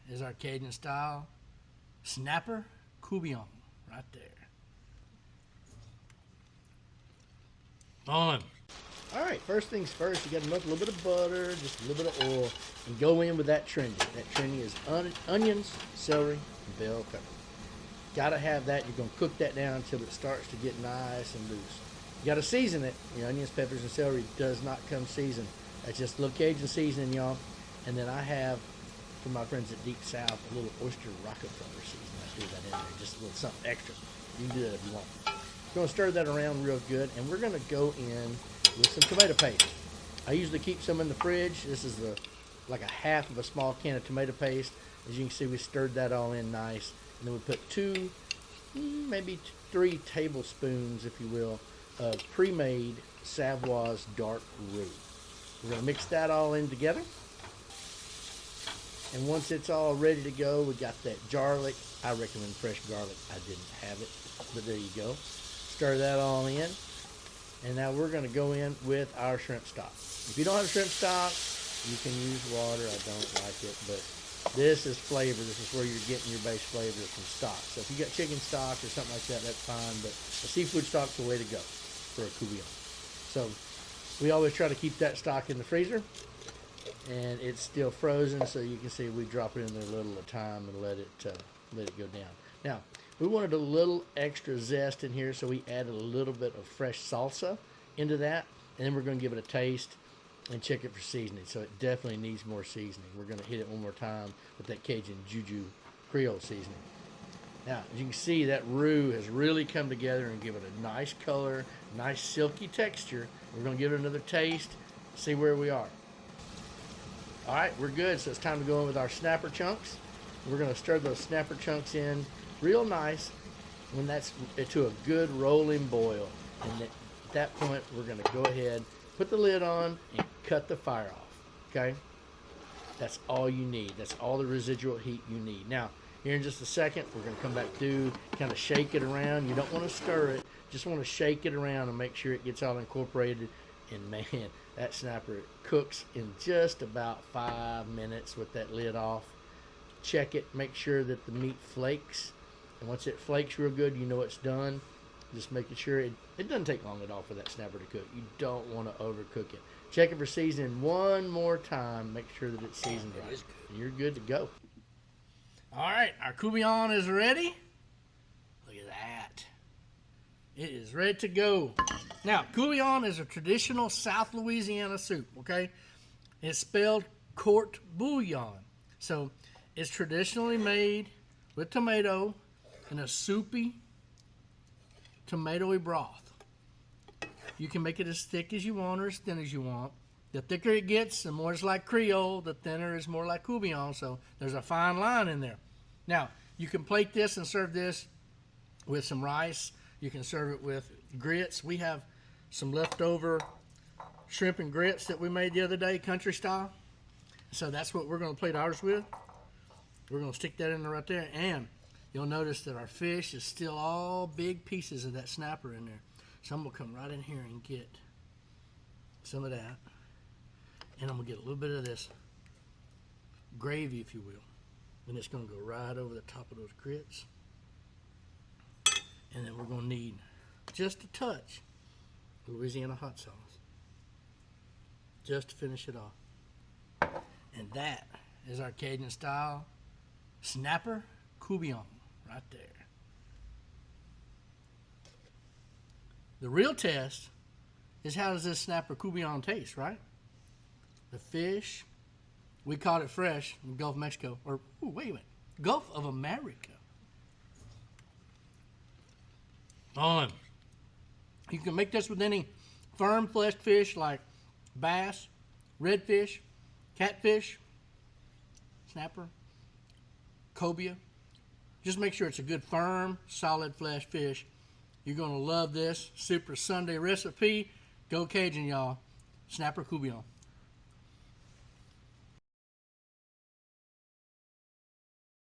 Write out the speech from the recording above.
is our Cajun style Snapper Courtboullion right there. On. All right, first things first, you got to melt a little bit of butter, just a little bit of oil, and go in with that trendy. That trendy is onions, celery, and bell pepper. Got to have that. You're going to cook that down until it starts to get nice and loose. You got to season it. The onions, peppers, and celery does not come seasoned. That's just a little Cajun seasoning, y'all. And then I have, for my friends at Deep South, a little oyster Rockefeller seasoning. I threw that in there, just a little something extra. You can do that if you want. We're going to stir that around real good, and we're going to go in with some tomato paste. I usually keep some in the fridge. This is like a half of a small can of tomato paste. As you can see, we stirred that all in nice. And then we put 2, maybe 3 tablespoons, if you will, of pre-made Savoy's dark roux. We're going to mix that all in together. And once it's all ready to go, we got that garlic. I recommend fresh garlic. I didn't have it, but there you go. Stir that all in. And now we're going to go in with our shrimp stock. If you don't have shrimp stock, you can use water. I don't like it, but this is flavor. This is where you're getting your base flavor from stock. So if you got chicken stock or something like that, that's fine. But the seafood stock's the way to go for a courtboullion. So we always try to keep that stock in the freezer, and it's still frozen. So you can see we drop it in there a little at a time and let it go down. Now we wanted a little extra zest in here, so we added a little bit of fresh salsa into that, and then we're going to give it a taste and check it for seasoning. So it definitely needs more seasoning. We're going to hit it one more time with that Cajun Juju Creole seasoning. Now, as you can see, that roux has really come together and give it a nice color, nice silky texture. We're going to give it another taste, see where we are. All right, we're good. So it's time to go in with our snapper chunks. We're going to stir those snapper chunks in real nice when that's to a good rolling boil. And at that point, we're going to go ahead, put the lid on, and cut the fire off, okay? That's all you need. That's all the residual heat you need. Now, here in just a second, we're going to come back through, kind of shake it around. You don't want to stir it. Just want to shake it around and make sure it gets all incorporated. And, man, that snapper cooks in just about 5 minutes with that lid off. Check it. Make sure that the meat flakes. And once it flakes real good, you know it's done. Just making sure it doesn't take long at all for that snapper to cook. You don't want to overcook it. Check it for seasoning one more time. Make sure that it's seasoned right. And you're good to go. All right, our courtboullion is ready. Look at that. It is ready to go. Now, courtboullion is a traditional South Louisiana soup, okay? It's spelled courtboullion. So it's traditionally made with tomato in a soupy, tomatoey broth. You can make it as thick as you want or as thin as you want. The thicker it gets, the more it's like Creole. The thinner is more like courtboullion. So there's a fine line in there. Now, you can plate this and serve this with some rice. You can serve it with grits. We have some leftover shrimp and grits that we made the other day, country style. So that's what we're going to plate ours with. We're going to stick that in there right there. And you'll notice that our fish is still all big pieces of that snapper in there. So I'm going to come right in here and get some of that. And I'm going to get a little bit of this gravy, if you will. And it's going to go right over the top of those grits. And then we're going to need just a touch of Louisiana hot sauce. Just to finish it off. And that is our Cajun style Snapper Courtboullion right there. The real test is how does this Snapper Courtboullion taste, right? The fish, we caught it fresh in the Gulf of Mexico, or wait a minute, Gulf of America. On. You can make this with any firm-fleshed fish like bass, redfish, catfish, snapper, cobia. Just make sure it's a good, firm, solid flesh fish. You're going to love this Super Sunday recipe. Go Cajun, y'all. Snapper Courtboullion.